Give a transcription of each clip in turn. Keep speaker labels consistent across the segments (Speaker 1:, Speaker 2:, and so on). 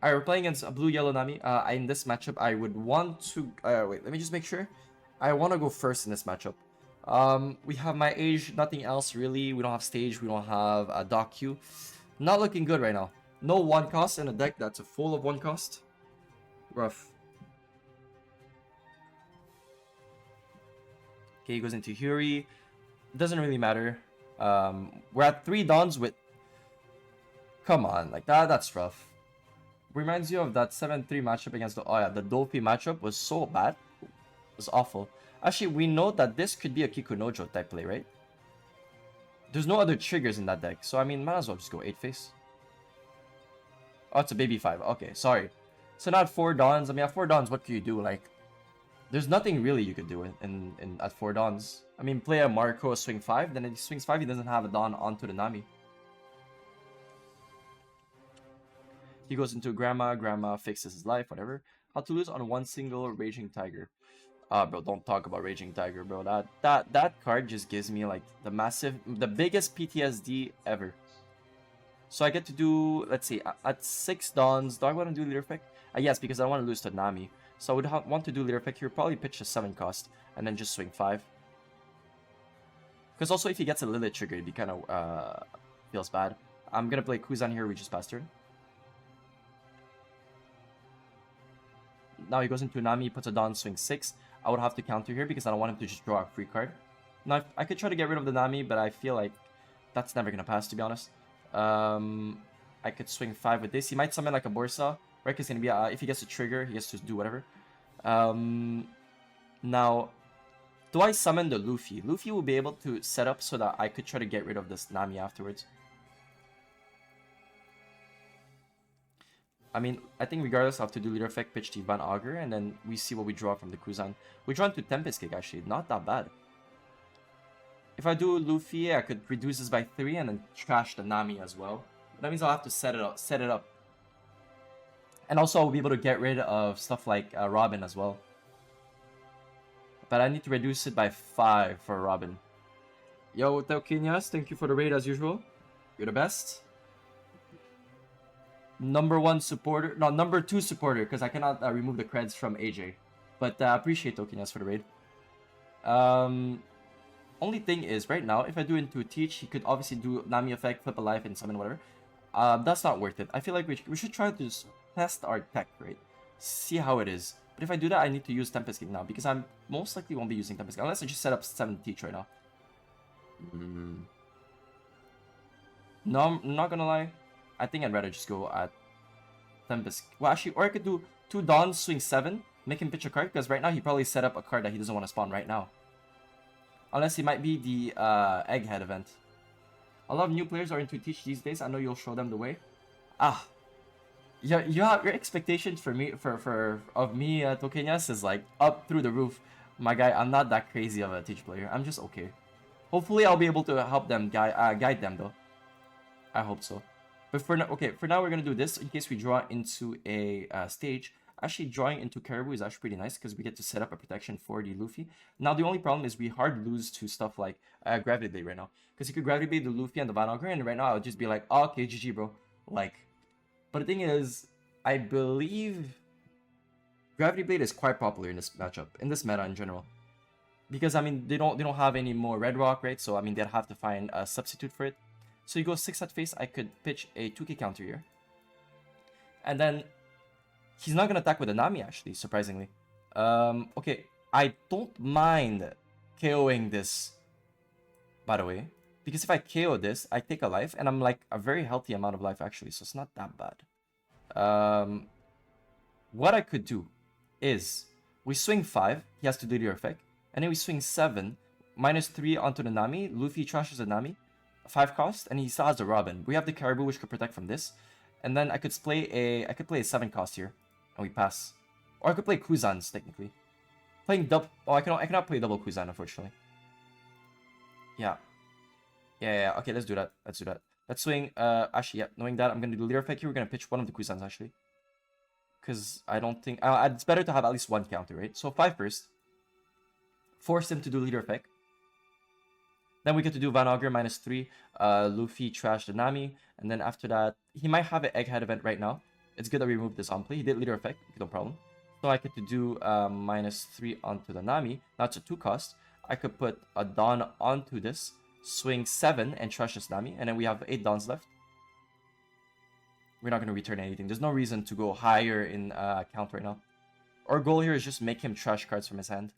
Speaker 1: Alright, we're playing against a blue-yellow Nami. In this matchup, I would want to... wait, let me just make sure. I want to go first in this matchup. We have my age, nothing else really. We don't have stage, we don't have a dock queue. Not looking good right now. No one cost in a deck that's a full of one cost. Rough. Okay, he goes into Huri. Doesn't really matter. We're at 3 Dons with... Come on, like that's rough. Reminds you of that 7-3 matchup against the... Oh yeah, the Dolphy matchup was so bad. It was awful. Actually, we know that this could be a Kikunojo type play, right? There's no other triggers in that deck, so I mean, might as well just go 8 face. Oh, it's a baby 5. Okay, sorry. So now at 4 Dons, I mean, at 4 Dons, what can you do? Like, there's nothing really you could do at 4 Dons. I mean, play a Marco, swing 5, then if he swings 5, he doesn't have a Don onto the Nami. He goes into Grandma fixes his life, whatever. How to lose on one single Raging Tiger. Bro, don't talk about Raging Tiger, bro. That card just gives me like the biggest PTSD ever. So I get to do, let's see, at 6 Dons, do I want to do Leader Effect? Yes, because I want to lose to Nami. So I would want to do Leader Effect here, probably pitch a 7 cost, and then just swing 5. Because also if he gets a Lilith trigger, it'd be kind of, feels bad. I'm gonna play Kuzan here, we just passed turn. Now he goes into Nami, puts a Don, swing 6. I would have to counter here because I don't want him to just draw a free card. Now, I could try to get rid of the Nami, but I feel like that's never going to pass, to be honest. I could swing 5 with this. He might summon like a Borsa. Rek is going to be, if he gets a trigger, he gets to do whatever. Now, do I summon the Luffy? Luffy will be able to set up so that I could try to get rid of this Nami afterwards. I mean, I think regardless, I have to do Leader Effect, pitch the Van Augur, and then we see what we draw from the Kuzan. We draw into Tempest Kick, actually. Not that bad. If I do Luffy, I could reduce this by 3 and then trash the Nami as well. But that means I'll have to set it up. And also, I'll be able to get rid of stuff like Robin as well. But I need to reduce it by 5 for Robin. Yo, Teukinyas, thank you for the raid as usual. You're the best. Number 2 supporter, because I cannot remove the creds from AJ. But appreciate Tokinas for the raid. Only thing is, right now, if I do into Teach, he could obviously do Nami effect, flip a life, and summon whatever. That's not worth it. I feel like we should try to just test our tech, right? See how it is. But if I do that, I need to use Tempest Kick now, because I most likely won't be using Tempest Kick, unless I just set up 7 Teach right now. No, I'm not gonna lie. I think I'd rather just go at Tempest. Well, actually, or I could do 2 Dons, swing 7, make him pitch a card, because right now he probably set up a card that he doesn't want to spawn right now. Unless it might be the Egghead event. A lot of new players are into Teach these days. I know you'll show them the way. Yeah, your expectations for me, of me, Tokenyas, is like up through the roof. My guy, I'm not that crazy of a Teach player. I'm just okay. Hopefully, I'll be able to help them guide them though. I hope so. But for now, okay, for now we're gonna do this in case we draw into a stage. Actually, drawing into Caribou is actually pretty nice because we get to set up a protection for the Luffy. Now, the only problem is we hard lose to stuff like Gravity Blade right now. Because you could Gravity Blade the Luffy and the Van Augur, and right now I would just be like, oh, okay, GG, bro. Like, but the thing is, I believe Gravity Blade is quite popular in this matchup, in this meta in general. Because, I mean, they don't have any more Red Rock, right? So, I mean, they'd have to find a substitute for it. So you go 6 at face, I could pitch a 2k counter here. And then he's not going to attack with a Nami, actually, surprisingly. Okay, I don't mind KOing this, by the way. Because if I KO this, I take a life, and I'm like a very healthy amount of life, actually. So it's not that bad. What I could do is, we swing 5, he has to do the effect. And then we swing 7, -3 onto the Nami, Luffy trashes the Nami. 5 cost, and he still has the Robin. We have the Caribou, which could protect from this. And then I could play a 7 cost here, and we pass. Or I could play Kuzans, technically. Playing double... Oh, I cannot play double Kuzan, unfortunately. Yeah. Yeah, okay, let's do that. Let's swing, actually, yeah, knowing that, I'm gonna do Leader Effect here. We're gonna pitch one of the Kuzans, actually. Because I don't think... it's better to have at least 1 counter, right? So 5 first. Force him to do Leader Effect. Then we get to do Van Augur -3, Luffy trash the Nami, and then after that, he might have an Egghead event right now. It's good that we removed this on play. He did leader effect, no problem. So I get to do -3 onto the Nami. Now it's a 2 cost. I could put a Dawn onto this, swing 7 and trash this Nami, and then we have 8 Dawns left. We're not going to return anything. There's no reason to go higher in count right now. Our goal here is just make him trash cards from his hand.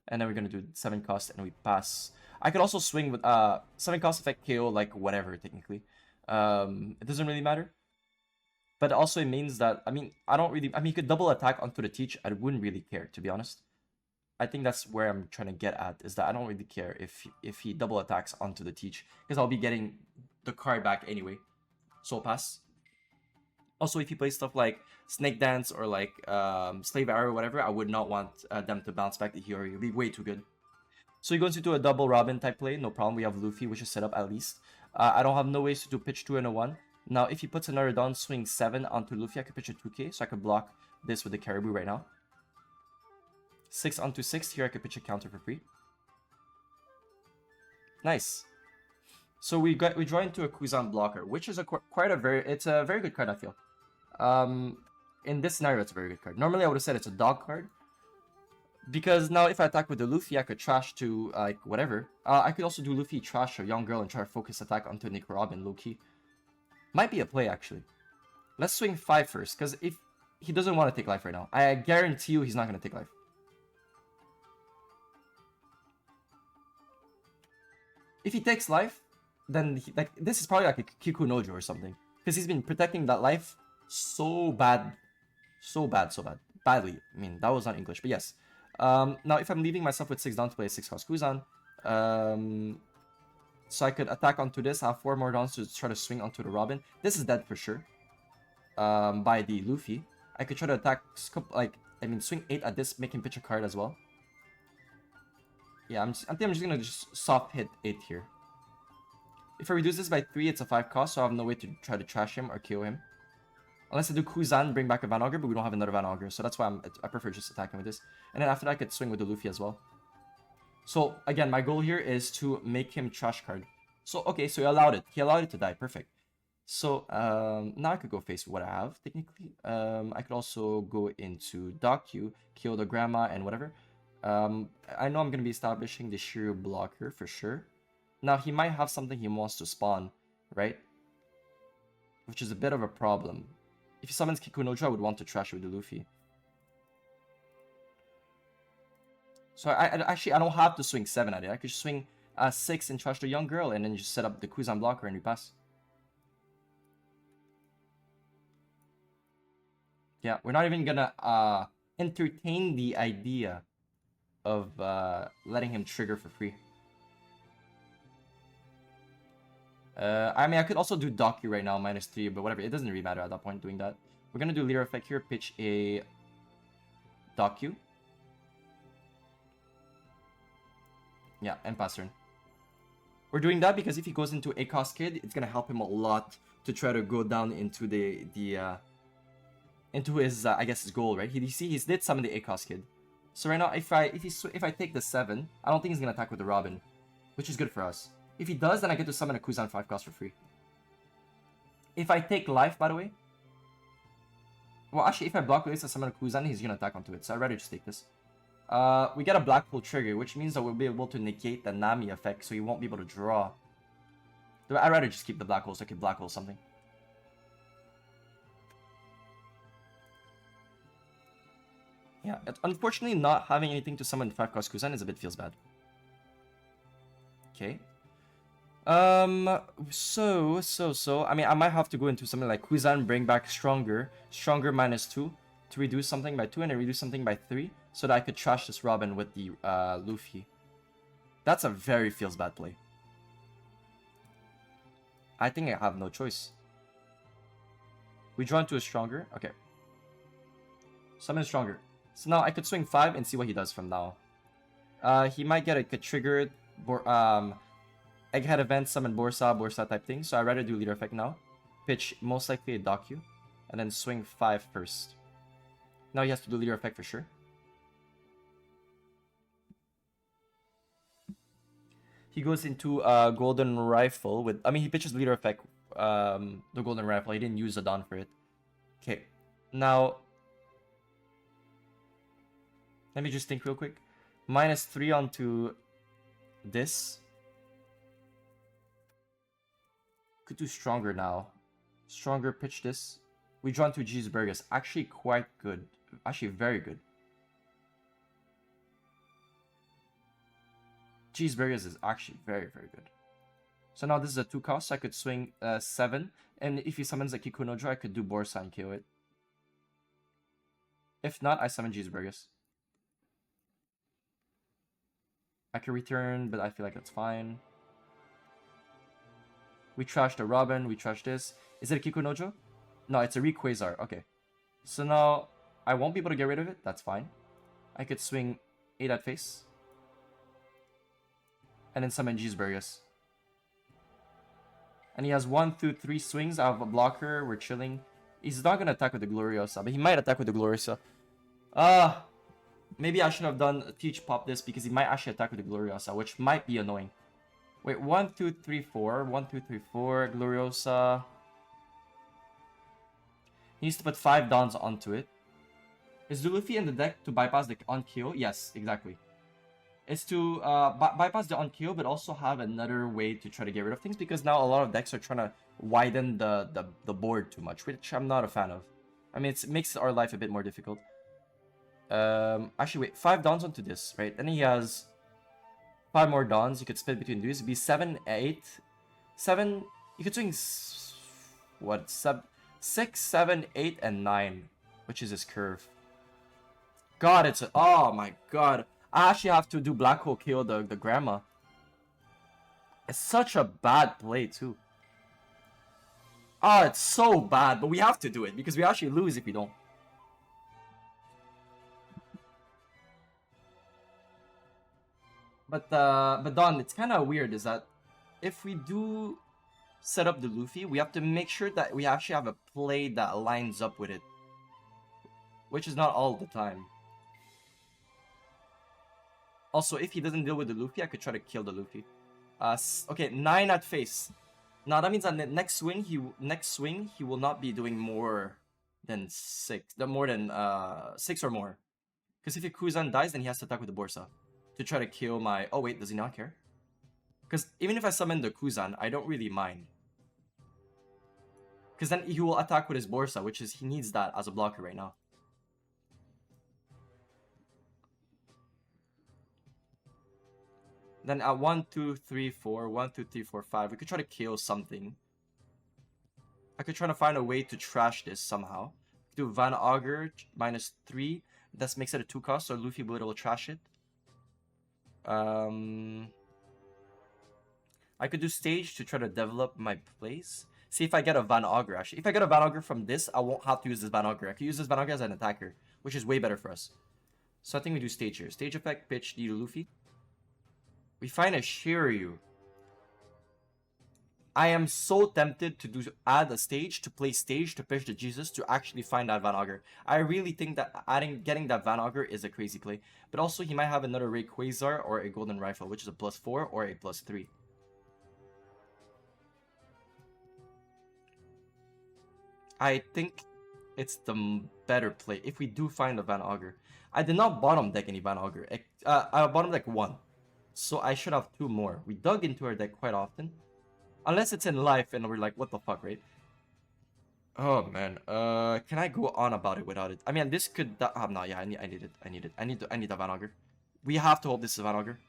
Speaker 1: And then we're going to do 7 cost and we pass. I could also swing with 7 cost effect KO, like whatever, technically. It doesn't really matter. But also it means that, I mean, he could double attack onto the teach. I wouldn't really care, to be honest. I think that's where I'm trying to get at, is that I don't really care if he double attacks onto the teach, because I'll be getting the card back anyway. So pass. Also, if he plays stuff like Snake Dance or like Slave Arrow or whatever, I would not want them to bounce back the Hiyori. It would be way too good. So he goes into a double Robin type play, no problem. We have Luffy, which is set up at least. I don't have no ways to do pitch 2 and a 1. Now, if he puts another Dawn swing 7 onto Luffy, I could pitch a 2k, so I could block this with the Caribou right now. 6 onto 6, here I could pitch a counter for free. Nice. So we draw into a Kuzan blocker, which is it's a very good card, I feel. In this scenario, it's a very good card. Normally, I would have said it's a dog card, because now if I attack with the Luffy, I could trash to like whatever. I could also do Luffy trash a young girl and try to focus attack onto Nick Robin, low key. Might be a play actually. Let's swing 5 first, because if he doesn't want to take life right now, I guarantee you he's not going to take life. If he takes life, then this is probably like a Kiku Nojo or something, because he's been protecting that life so bad, badly. I mean, that was not English, but yes. Now if I'm leaving myself with 6 down to play a 6 cost Kuzan, so I could attack onto this, have 4 more dawns to try to swing onto the Robin. This is dead for sure. By the Luffy, I could try to attack, swing 8 at this, make him pitch a card as well. Yeah, I think I'm just gonna soft hit 8 here. If I reduce this by 3, it's a 5 cost, so I have no way to try to trash him or KO him. Unless I do Kuzan, bring back a Van Augur, but we don't have another Van Augur, so that's why I prefer just attacking with this. And then after that, I could swing with the Luffy as well. So again, my goal here is to make him trash card. So okay, so he allowed it. He allowed it to die. Perfect. So now I could go face what I have, technically. I could also go into Docu, kill the grandma and whatever. I know I'm going to be establishing the Shiryu blocker for sure. Now, he might have something he wants to spawn, right? Which is a bit of a problem. If he summons Kikunojo, I would want to trash with the Luffy. So I don't have to swing 7 at it. I could just swing 6 and trash the young girl and then just set up the Kuzan blocker and we pass. Yeah, we're not even gonna entertain the idea of letting him trigger for free. I mean, I could also do Docu right now, -3, but whatever. It doesn't really matter at that point doing that. We're gonna do leader effect here, pitch a Docu. Yeah, and pass turn. We're doing that because if he goes into a cost kid, it's gonna help him a lot to try to go down into into his I guess his goal, right? He did summon the a cost kid. So right now, if I take the 7, I don't think he's gonna attack with the Robin, which is good for us. If he does, then I get to summon a Kuzan 5 cost for free. If I take life, by the way, well, actually, if I block with this, I summon a Kuzan, he's gonna attack onto it. So I'd rather just take this. We get a black hole trigger, which means that we'll be able to negate the Nami effect, so he won't be able to draw. I'd rather just keep the black hole so I can black hole something. Yeah, unfortunately, not having anything to summon 5 cost Kuzan is a bit feels bad. Okay. So, I mean, I might have to go into something like Kuzan, bring back Stronger -2 to reduce something by 2 and then reduce something by 3 so that I could trash this Robin with the Luffy. That's a very feels bad play. I think I have no choice. We draw into a Stronger. Okay. Summon Stronger. So now I could swing 5 and see what he does from now. He might get a triggered Egghead event, summon Borsa type thing. So I'd rather do leader effect now. Pitch most likely a Docu. And then swing 5 first. Now he has to do leader effect for sure. He goes into Golden Rifle with... I mean, he pitches leader effect, the Golden Rifle. He didn't use a Dawn for it. Okay. Now, let me just think real quick. -3 onto this. Could do stronger now. Stronger, pitch this. We draw into G's Burgess. Actually quite good. Actually very good. G's Burgess is actually very, very good. So now this is a 2 cost. So I could swing 7. And if he summons a Kikunojo, I could do Borsa and KO it. If not, I summon G's Burgess. I can return, but I feel like that's fine. We trashed a Robin, we trashed this. Is it a Kikunojo? No, it's a Rayquaza. Okay. So now, I won't be able to get rid of it. That's fine. I could swing 8 at face. And then summon G's Burgess. And he has 1, 2, 3 swings. I have a blocker. We're chilling. He's not going to attack with the Gloriosa, but he might attack with the Gloriosa. Maybe I should have done Teach Pop this because he might actually attack with the Gloriosa, which might be annoying. Wait, 1, 2, 3, 4. 1, 2, 3, 4. Gloriosa. He needs to put 5 Dons onto it. Is the Luffy in the deck to bypass the on-KO? Yes, exactly. It's to bypass the on-KO, but also have another way to try to get rid of things, because now a lot of decks are trying to widen the board too much, which I'm not a fan of. I mean, it makes our life a bit more difficult. Actually, wait, 5 Dons onto this, right? And he has 5 more Dons. You could split between these. It'd be 7, 8. 7. You could swing what? 6, 7, 8, and 9, which is his curve. God, it's a... Oh my god. I actually have to do Black Hole KO the grandma. It's such a bad play, too. Oh, it's so bad, but we have to do it, because we actually lose if we don't. But Don, it's kind of weird, is that if we do set up the Luffy, we have to make sure that we actually have a play that lines up with it. Which is not all the time. Also, if he doesn't deal with the Luffy, I could try to kill the Luffy. Okay, 9 at face. Now that means that next swing he will not be doing more than 6. More than 6 or more. Because if Kuzan dies, then he has to attack with the Borsa to try to kill my... Oh wait, does he not care? Because even if I summon the Kuzan, I don't really mind. Because then he will attack with his Borsa, which is... He needs that as a blocker right now. Then at 1, 2, 3, 4, 1, 2, 3, 4, 5, we could try to kill something. I could try to find a way to trash this somehow. Do Van Augur -3. That makes it a 2 cost, so Luffy will trash it. I could do stage to try to develop my plays. See if I get a Van Augur, actually. If I get a Van Augur from this, I won't have to use this Van Augur. I can use this Van Augur as an attacker, which is way better for us. So I think we do stage here. Stage effect, pitch, D to Luffy. We find a Shiryu. I am so tempted to add a stage, to play stage, to pitch the Jesus, to actually find that Van Augur. I really think that getting that Van Augur is a crazy play. But also, he might have another Rayquaza or a Golden Rifle, which is a +4 or a +3. I think it's the better play if we do find a Van Augur. I did not bottom deck any Van Augur. I bottom deck 1. So I should have 2 more. We dug into our deck quite often. Unless it's in life and we're like, what the fuck, right? Oh man, can I go on about it without it? I mean, this could... no, yeah, I need it. I need a Van Augur. We have to hope this is a Van Augur.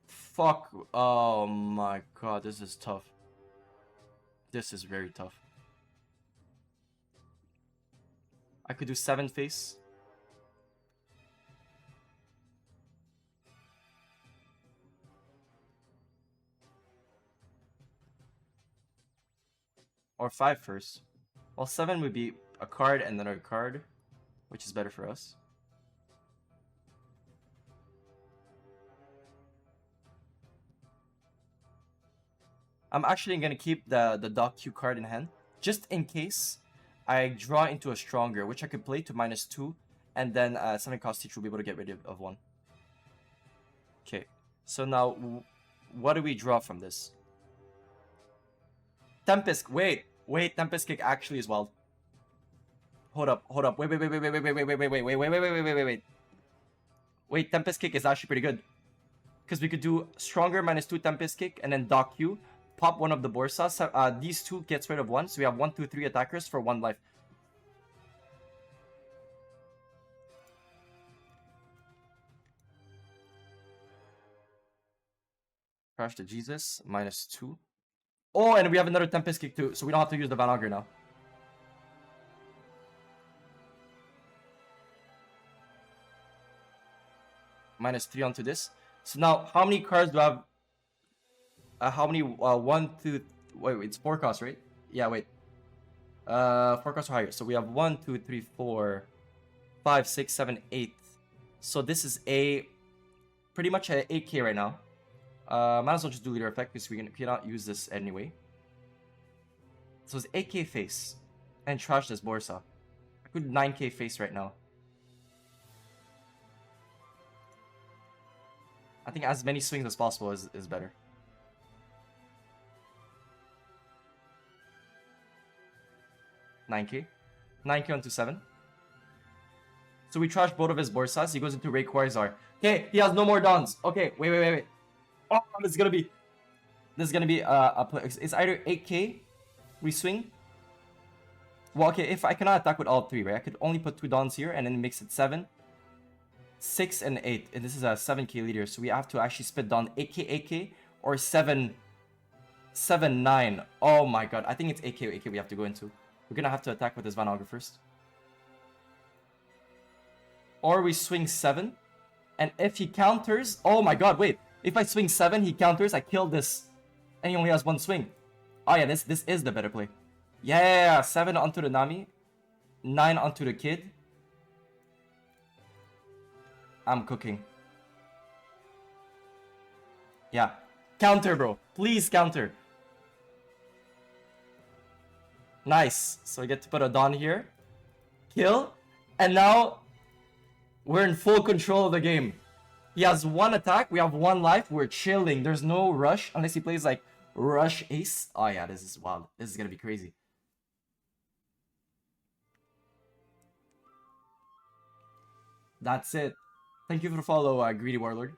Speaker 1: Fuck. Oh my god, this is tough. This is very tough. I could do 7 face. Or 5 first. Well, 7 would be a card and then a card, which is better for us. I'm actually going to keep the Doc Q card in hand, just in case I draw into a stronger, which I could play to -2, and then something cost teach will be able to get rid of 1. Okay, so now, what do we draw from this? Tempest, wait, Tempest Kick actually is wild. Hold up. Wait. Wait, Tempest Kick is actually pretty good. Because we could do stronger -2 Tempest Kick and then dock you. Pop one of the Borsas. These two gets rid of one. So we have 1, 2, 3 attackers for 1 life. Crash the Jesus. -2. Oh, and we have another Tempest Kick too. So we don't have to use the Van Augur now. -3 onto this. So now, how many cards do I have? How many? 1, 2. Wait, it's 4 costs, right? Yeah, wait. 4 costs are higher. So we have 1, 2, 3, 4, 5, 6, 7, 8. So this is pretty much a 8k right now. Might as well just do leader effect because we cannot use this anyway. So it's 8k face and trash this Borsa. I could 9k face right now. I think as many swings as possible is better. $9k onto 7. So we trash both of his Borsas. He goes into Rayquarzar. Okay, he has no more Dons. Okay, wait. Oh, this is gonna be a play. It's either 8k, we swing. Well, okay, if I cannot attack with all 3, right? I could only put 2 Dons here and then mix it 7, 6, and 8. And this is a 7k leader, so we have to actually spit down 8k, or 7, 9. Oh my god, I think it's 8k we have to go into. We're gonna have to attack with this Van Augur first. Or we swing 7, and if he counters, oh my god, wait. If I swing 7, he counters, I kill this, and he only has 1 swing. Oh yeah, this is the better play. Yeah, 7 onto the Nami, 9 onto the kid. I'm cooking. Yeah. Counter, bro. Please counter. Nice. So I get to put a Don here. Kill. And now we're in full control of the game. He has 1 attack. We have 1 life. We're chilling. There's no rush unless he plays like Rush Ace. Oh yeah, this is wild. This is gonna be crazy. That's it. Thank you for the follow, Greedy Warlord.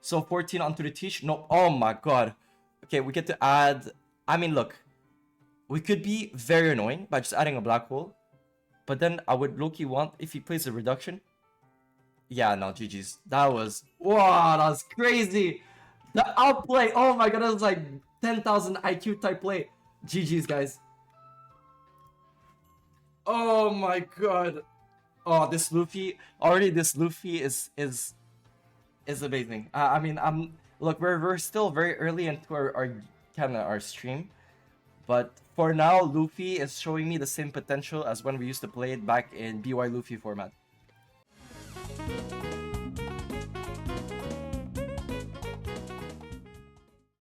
Speaker 1: So 14 onto the Teach. No, oh my god. Okay, we get to add... I mean, look. We could be very annoying by just adding a Black Hole. But then I would low-key want, if he plays a reduction... Yeah, no, GG's. That was... Wow, that was crazy! The outplay! Oh my god, that was like 10,000 IQ type play. GG's, guys. Oh my god. Oh, this Luffy... Already this Luffy is amazing. I mean, look, we're still very early into our stream, but for now, Luffy is showing me the same potential as when we used to play it back in BY Luffy format.